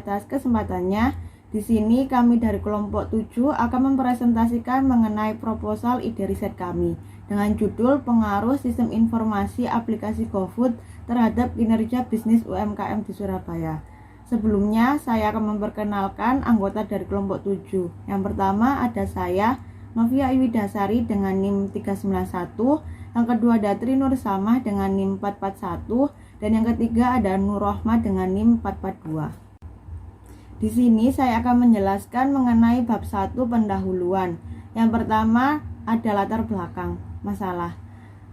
atas kesempatannya. Di sini kami dari kelompok 7 akan mempresentasikan mengenai proposal ide riset kami dengan judul Pengaruh Sistem Informasi Aplikasi GoFood terhadap kinerja bisnis UMKM di Surabaya. Sebelumnya, saya akan memperkenalkan anggota dari kelompok 7. Yang pertama ada saya, Novia Iwidasari dengan NIM 391, yang kedua Datri Nur Samah dengan NIM 441, dan yang ketiga ada Nur Rohmah dengan NIM 442. Di sini saya akan menjelaskan mengenai bab 1 pendahuluan. Yang pertama ada latar belakang masalah.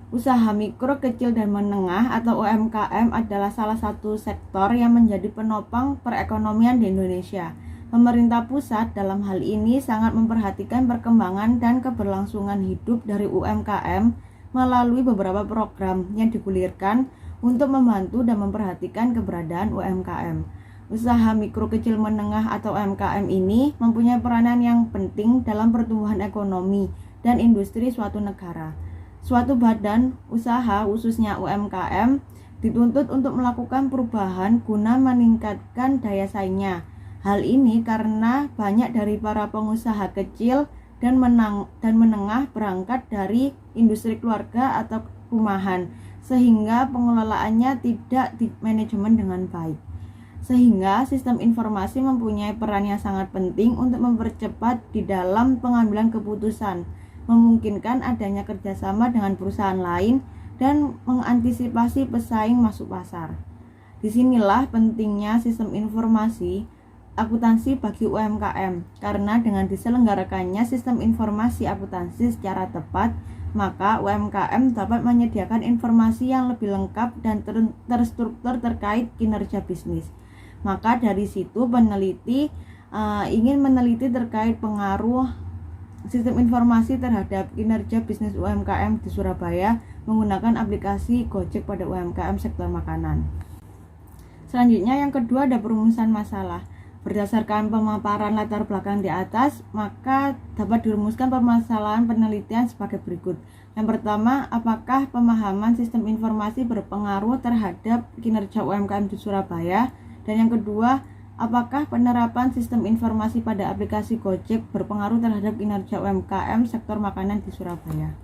Usaha mikro, kecil, dan menengah atau UMKM adalah salah satu sektor yang menjadi penopang perekonomian di Indonesia. Pemerintah pusat dalam hal ini sangat memperhatikan perkembangan dan keberlangsungan hidup dari UMKM melalui beberapa program yang digulirkan untuk membantu dan memperhatikan keberadaan UMKM. Usaha mikro, kecil, menengah atau UMKM ini mempunyai peranan yang penting dalam pertumbuhan ekonomi dan industri suatu negara. Suatu badan usaha, khususnya UMKM, dituntut untuk melakukan perubahan guna meningkatkan daya saingnya. Hal ini karena banyak dari para pengusaha kecil dan menengah berangkat dari industri keluarga atau rumahan, sehingga pengelolaannya tidak dimanajemen dengan baik. Sehingga sistem informasi mempunyai peran yang sangat penting untuk mempercepat di dalam pengambilan keputusan, memungkinkan adanya kerjasama dengan perusahaan lain, dan mengantisipasi pesaing masuk pasar. Disinilah pentingnya sistem informasi akuntansi bagi UMKM, karena dengan diselenggarakannya sistem informasi akuntansi secara tepat, maka UMKM dapat menyediakan informasi yang lebih lengkap dan terstruktur terkait kinerja bisnis. Maka dari situ peneliti ingin meneliti terkait pengaruh sistem informasi terhadap kinerja bisnis UMKM di Surabaya menggunakan aplikasi Gojek pada UMKM sektor makanan. Selanjutnya yang kedua ada perumusan masalah. Berdasarkan pemaparan latar belakang di atas, maka dapat dirumuskan permasalahan penelitian sebagai berikut. Yang pertama, apakah pemahaman sistem informasi berpengaruh terhadap kinerja UMKM di Surabaya? Dan yang kedua, apakah penerapan sistem informasi pada aplikasi Gojek berpengaruh terhadap kinerja UMKM sektor makanan di Surabaya?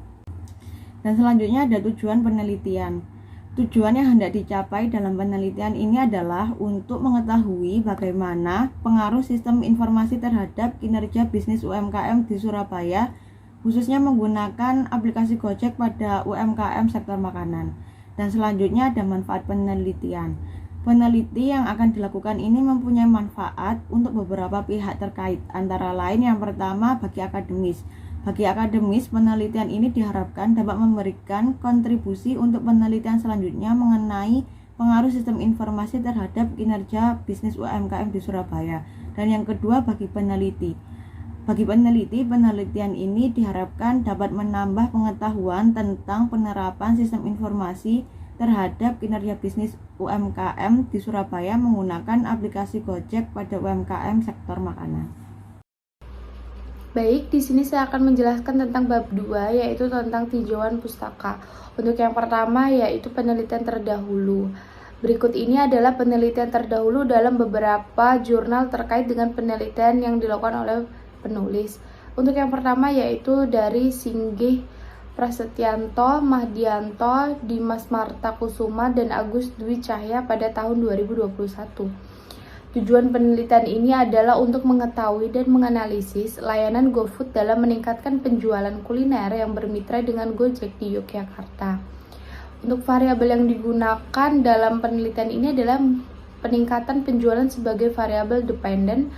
Dan selanjutnya ada tujuan penelitian. Tujuan yang hendak dicapai dalam penelitian ini adalah untuk mengetahui bagaimana pengaruh sistem informasi terhadap kinerja bisnis UMKM di Surabaya, khususnya menggunakan aplikasi Gojek pada UMKM sektor makanan. Dan selanjutnya ada manfaat penelitian. Peneliti yang akan dilakukan ini mempunyai manfaat untuk beberapa pihak terkait, antara lain yang pertama bagi akademis. Bagi akademis, penelitian ini diharapkan dapat memberikan kontribusi untuk penelitian selanjutnya mengenai pengaruh sistem informasi terhadap kinerja bisnis UMKM di Surabaya. Dan yang kedua bagi peneliti. Bagi peneliti, penelitian ini diharapkan dapat menambah pengetahuan tentang penerapan sistem informasi terhadap kinerja bisnis UMKM di Surabaya menggunakan aplikasi Gojek pada UMKM sektor makanan. Baik, di sini saya akan menjelaskan tentang bab 2, yaitu tentang tinjauan pustaka. Untuk yang pertama yaitu penelitian terdahulu. Berikut ini adalah penelitian terdahulu dalam beberapa jurnal terkait dengan penelitian yang dilakukan oleh penulis. Untuk yang pertama yaitu dari Singgih Prasetyanto, Mahdianto, Dimas Marta Kusuma, dan Agus Dwi Cahya pada tahun 2021. Tujuan penelitian ini adalah untuk mengetahui dan menganalisis layanan GoFood dalam meningkatkan penjualan kuliner yang bermitra dengan Gojek di Yogyakarta. Untuk variabel yang digunakan dalam penelitian ini adalah peningkatan penjualan sebagai variabel dependen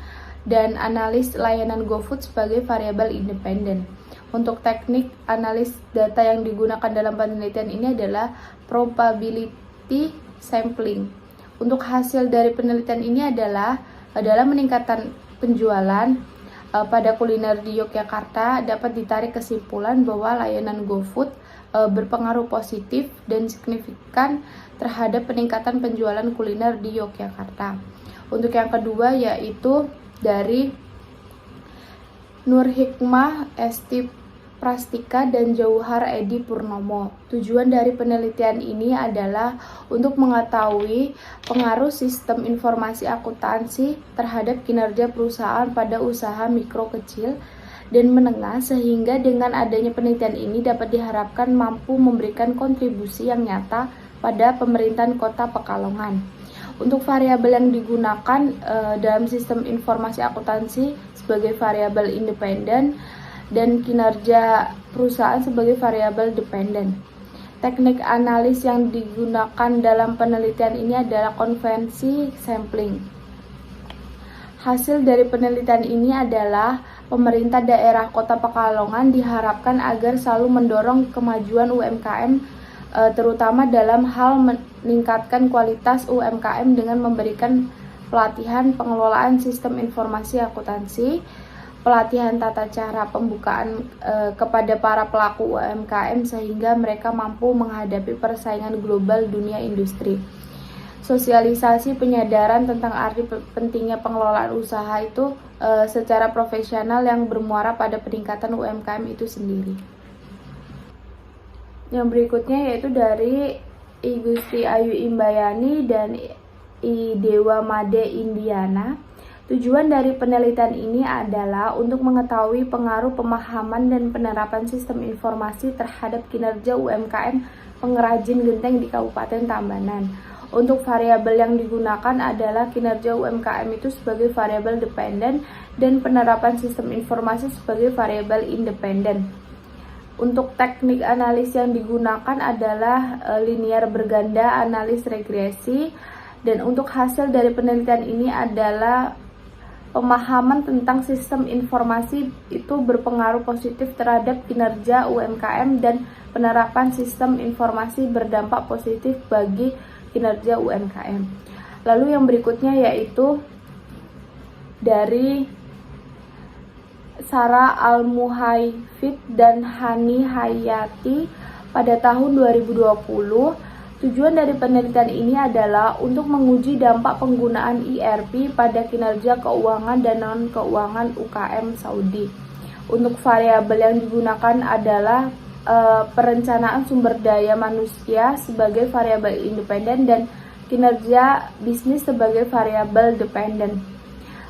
dan analis layanan GoFood sebagai variabel independen. Untuk teknik analis data yang digunakan dalam penelitian ini adalah probability sampling. Untuk hasil dari penelitian ini adalah meningkatan penjualan pada kuliner di Yogyakarta, dapat ditarik kesimpulan bahwa layanan GoFood berpengaruh positif dan signifikan terhadap peningkatan penjualan kuliner di Yogyakarta. Untuk yang kedua yaitu dari Nur Hikmah Esti Prastika dan Jauhar Edi Purnomo. Tujuan dari penelitian ini adalah untuk mengetahui pengaruh sistem informasi akuntansi terhadap kinerja perusahaan pada usaha mikro, kecil, dan menengah, sehingga dengan adanya penelitian ini dapat diharapkan mampu memberikan kontribusi yang nyata pada pemerintahan Kota Pekalongan. Untuk variabel yang digunakan dalam sistem informasi akuntansi sebagai variabel independen dan kinerja perusahaan sebagai variabel dependen. Teknik analis yang digunakan dalam penelitian ini adalah konvensi sampling. Hasil dari penelitian ini adalah pemerintah daerah Kota Pekalongan diharapkan agar selalu mendorong kemajuan UMKM, terutama dalam hal meningkatkan kualitas UMKM dengan memberikan pelatihan pengelolaan sistem informasi akuntansi, pelatihan tata cara pembukaan kepada para pelaku UMKM sehingga mereka mampu menghadapi persaingan global dunia industri. Sosialisasi penyadaran tentang arti pentingnya pengelolaan usaha itu secara profesional yang bermuara pada peningkatan UMKM itu sendiri. Yang berikutnya yaitu dari I Gusti Ayu Imbayani dan I Dewa Made Indiana. Tujuan dari penelitian ini adalah untuk mengetahui pengaruh pemahaman dan penerapan sistem informasi terhadap kinerja UMKM pengrajin genteng di Kabupaten Tabanan. Untuk variabel yang digunakan adalah kinerja UMKM itu sebagai variabel dependen dan penerapan sistem informasi sebagai variabel independen. Untuk teknik analis yang digunakan adalah linear berganda, analis regresi, dan untuk hasil dari penelitian ini adalah pemahaman tentang sistem informasi itu berpengaruh positif terhadap kinerja UMKM dan penerapan sistem informasi berdampak positif bagi kinerja UMKM. Lalu yang berikutnya yaitu dari Sarah Al-Muhaifid dan Hani Hayati pada tahun 2020. Tujuan dari penelitian ini adalah untuk menguji dampak penggunaan ERP pada kinerja keuangan dan non-keuangan UKM Saudi. Untuk variabel yang digunakan adalah perencanaan sumber daya manusia sebagai variabel independen dan kinerja bisnis sebagai variabel dependen.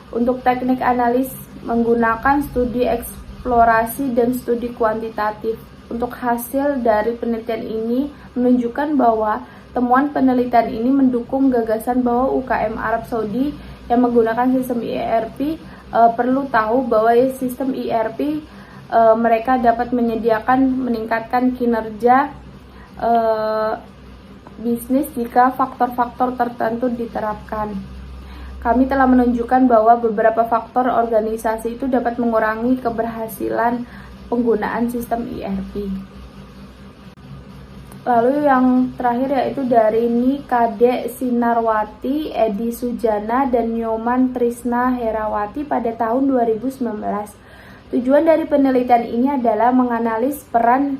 Untuk teknik analis menggunakan studi eksplorasi dan studi kuantitatif. Untuk hasil dari penelitian ini menunjukkan bahwa temuan penelitian ini mendukung gagasan bahwa UKM Arab Saudi yang menggunakan sistem ERP perlu tahu bahwa sistem ERP mereka dapat meningkatkan kinerja bisnis jika faktor-faktor tertentu diterapkan. Kami telah menunjukkan bahwa beberapa faktor organisasi itu dapat mengurangi keberhasilan penggunaan sistem ERP. Lalu yang terakhir yaitu dari Nikade Sinarwati, Edi Sujana, dan Nyoman Trisna Herawati pada tahun 2019. Tujuan dari penelitian ini adalah menganalisis peran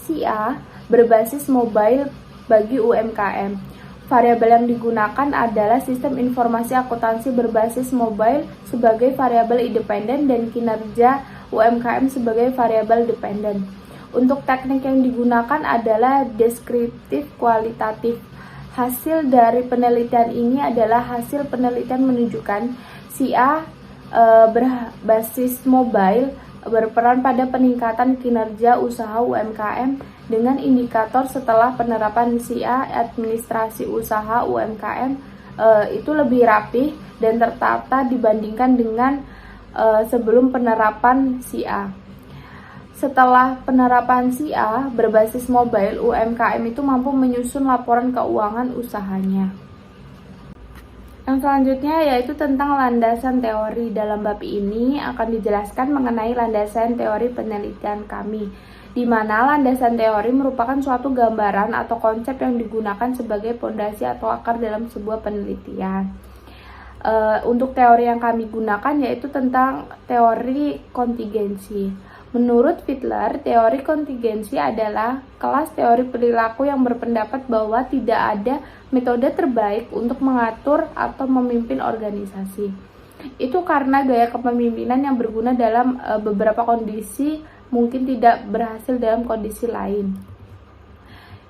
SIA berbasis mobile bagi UMKM. Variabel yang digunakan adalah sistem informasi akuntansi berbasis mobile sebagai variabel independen dan kinerja UMKM sebagai variabel dependen. Untuk teknik yang digunakan adalah deskriptif kualitatif. Hasil dari penelitian ini adalah hasil penelitian menunjukkan SIA berbasis mobile berperan pada peningkatan kinerja usaha UMKM dengan indikator setelah penerapan SIA administrasi usaha UMKM itu lebih rapih dan tertata dibandingkan dengan sebelum penerapan SIA. Setelah penerapan SIA berbasis mobile, UMKM itu mampu menyusun laporan keuangan usahanya. Yang selanjutnya yaitu tentang landasan teori. Dalam bab ini akan dijelaskan mengenai landasan teori penelitian kami, di mana landasan teori merupakan suatu gambaran atau konsep yang digunakan sebagai fondasi atau akar dalam sebuah penelitian. Untuk teori yang kami gunakan yaitu tentang teori kontingensi. Menurut Fiedler, teori kontingensi adalah kelas teori perilaku yang berpendapat bahwa tidak ada metode terbaik untuk mengatur atau memimpin organisasi. Itu karena gaya kepemimpinan yang berguna dalam beberapa kondisi mungkin tidak berhasil dalam kondisi lain.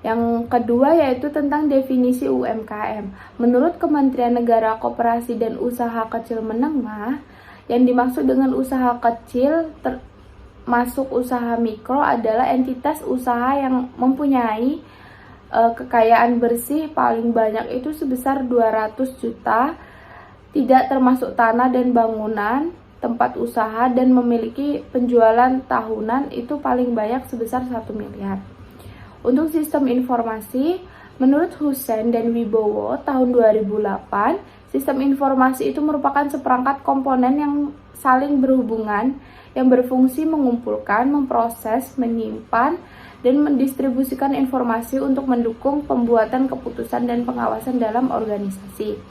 Yang kedua yaitu tentang definisi UMKM. Menurut Kementerian Negara Koperasi dan Usaha Kecil Menengah, yang dimaksud dengan usaha kecil termasuk usaha mikro adalah entitas usaha yang mempunyai kekayaan bersih paling banyak itu sebesar 200 juta, tidak termasuk tanah dan bangunan, tempat usaha, dan memiliki penjualan tahunan itu paling banyak sebesar 1 miliar. Untuk sistem informasi, menurut Hussein dan Wibowo tahun 2008, sistem informasi itu merupakan seperangkat komponen yang saling berhubungan yang berfungsi mengumpulkan, memproses, menyimpan, dan mendistribusikan informasi untuk mendukung pembuatan keputusan dan pengawasan dalam organisasi.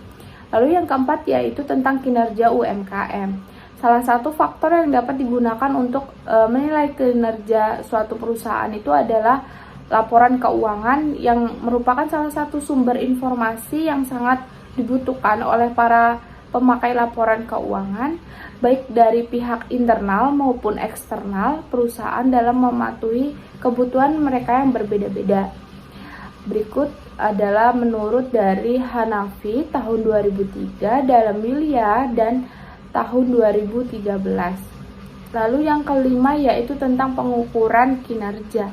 Lalu yang keempat yaitu tentang kinerja UMKM. Salah satu faktor yang dapat digunakan untuk menilai kinerja suatu perusahaan itu adalah laporan keuangan, yang merupakan salah satu sumber informasi yang sangat dibutuhkan oleh para pemakai laporan keuangan, baik dari pihak internal maupun eksternal perusahaan dalam mematuhi kebutuhan mereka yang berbeda-beda. Berikut adalah menurut dari Hanafi tahun 2003 dalam Milia dan tahun 2013. Lalu yang kelima yaitu tentang pengukuran kinerja.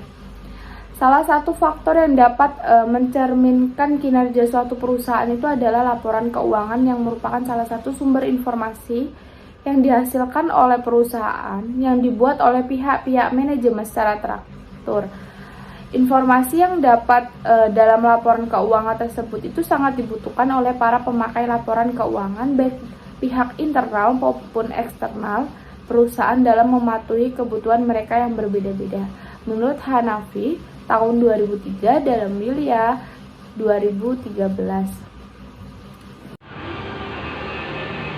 Salah satu faktor yang dapat mencerminkan kinerja suatu perusahaan itu adalah laporan keuangan, yang merupakan salah satu sumber informasi yang dihasilkan oleh perusahaan yang dibuat oleh pihak-pihak manajemen secara teratur. Informasi yang dapat dalam laporan keuangan tersebut itu sangat dibutuhkan oleh para pemakai laporan keuangan, baik pihak internal maupun eksternal perusahaan dalam mematuhi kebutuhan mereka yang berbeda-beda. Menurut Hanafi tahun 2003 dalam Milia 2013.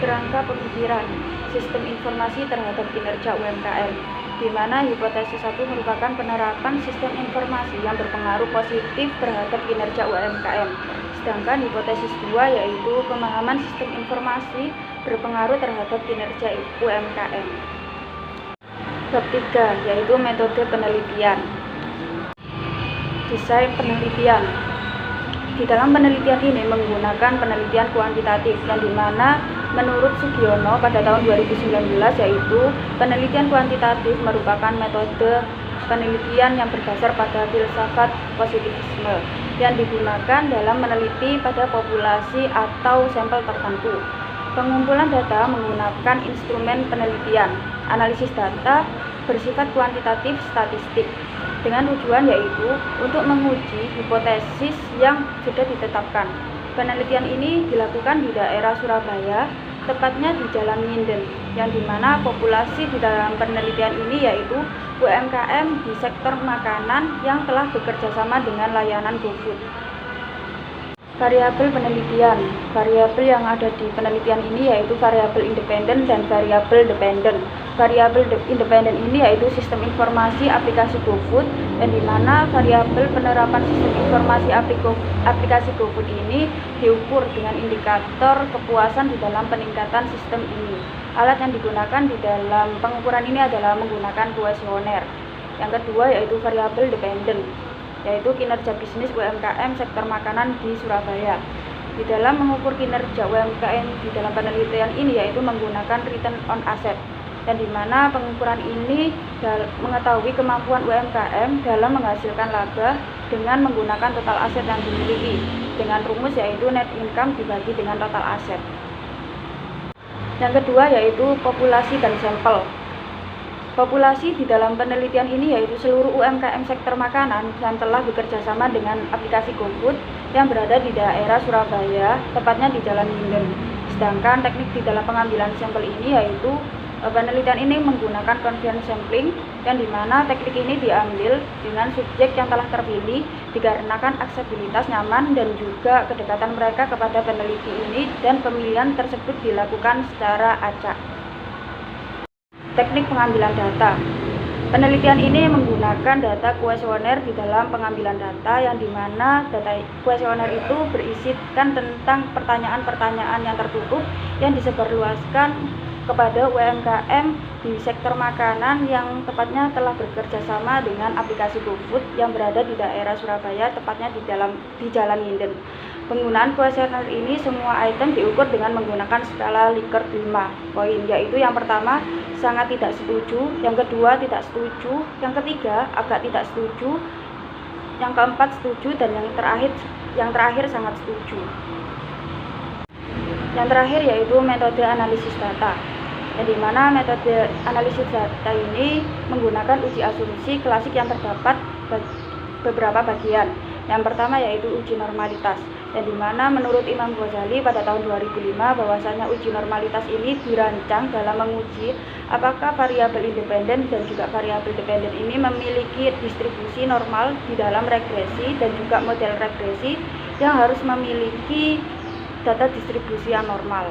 Kerangka pemikiran sistem informasi terhadap kinerja UMKM, di mana hipotesis 1 merupakan penerapan sistem informasi yang berpengaruh positif terhadap kinerja UMKM, sedangkan hipotesis 2 yaitu pemahaman sistem informasi berpengaruh terhadap kinerja UMKM. Bab 3 yaitu metode penelitian. Desain penelitian. Di dalam penelitian ini menggunakan penelitian kuantitatif, yang dimana menurut Sugiono pada tahun 2019 yaitu penelitian kuantitatif merupakan metode penelitian yang berdasar pada filsafat positivisme yang digunakan dalam meneliti pada populasi atau sampel tertentu. Pengumpulan data menggunakan instrumen penelitian. Analisis data bersifat kuantitatif statistik, dengan tujuan yaitu untuk menguji hipotesis yang sudah ditetapkan. Penelitian ini dilakukan di daerah Surabaya, tepatnya di Jalan Nginden, yang dimana populasi di dalam penelitian ini yaitu UMKM di sektor makanan yang telah bekerja sama dengan layanan GoFood. Variabel penelitian. Variabel yang ada di penelitian ini yaitu variabel independen dan variabel dependen. Variabel independen ini yaitu sistem informasi aplikasi GoFood, dan di mana variabel penerapan sistem informasi aplikasi GoFood ini diukur dengan indikator kepuasan di dalam peningkatan sistem ini. Alat yang digunakan di dalam pengukuran ini adalah menggunakan kuesioner. Yang kedua yaitu variabel dependen, yaitu kinerja bisnis UMKM sektor makanan di Surabaya. Di dalam mengukur kinerja UMKM di dalam penelitian ini yaitu menggunakan return on asset, dan di mana pengukuran ini mengetahui kemampuan UMKM dalam menghasilkan laba dengan menggunakan total aset yang dimiliki dengan rumus yaitu net income dibagi dengan total aset. Yang kedua yaitu populasi dan sampel. Populasi di dalam penelitian ini yaitu seluruh UMKM sektor makanan yang telah bekerja sama dengan aplikasi GoFood yang berada di daerah Surabaya, tepatnya di Jalan Nginden. Sedangkan teknik di dalam pengambilan sampel ini yaitu penelitian ini menggunakan convenient sampling, yang dimana teknik ini diambil dengan subjek yang telah terpilih dikarenakan aksesibilitas nyaman dan juga kedekatan mereka kepada peneliti ini, dan pemilihan tersebut dilakukan secara acak. Teknik pengambilan data. Penelitian ini menggunakan data kuesioner di dalam pengambilan data, yang dimana data kuesioner itu berisikan tentang pertanyaan-pertanyaan yang tertutup yang disebarluaskan kepada UMKM di sektor makanan yang tepatnya telah bekerja sama dengan aplikasi GoFood yang berada di daerah Surabaya, tepatnya di Jalan Nginden. Penggunaan kuesioner ini semua item diukur dengan menggunakan skala Likert 5 poin, yaitu yang pertama sangat tidak setuju, yang kedua tidak setuju, yang ketiga agak tidak setuju, yang keempat setuju, dan yang terakhir sangat setuju. Yang terakhir yaitu metode analisis data, yang dimana metode analisis data ini menggunakan uji asumsi klasik yang terdapat beberapa bagian. Yang pertama yaitu uji normalitas, yang dimana menurut Imam Ghazali pada tahun 2005 bahwasanya uji normalitas ini dirancang dalam menguji apakah variabel independen dan juga variabel dependen ini memiliki distribusi normal di dalam regresi dan juga model regresi yang harus memiliki data distribusi yang normal.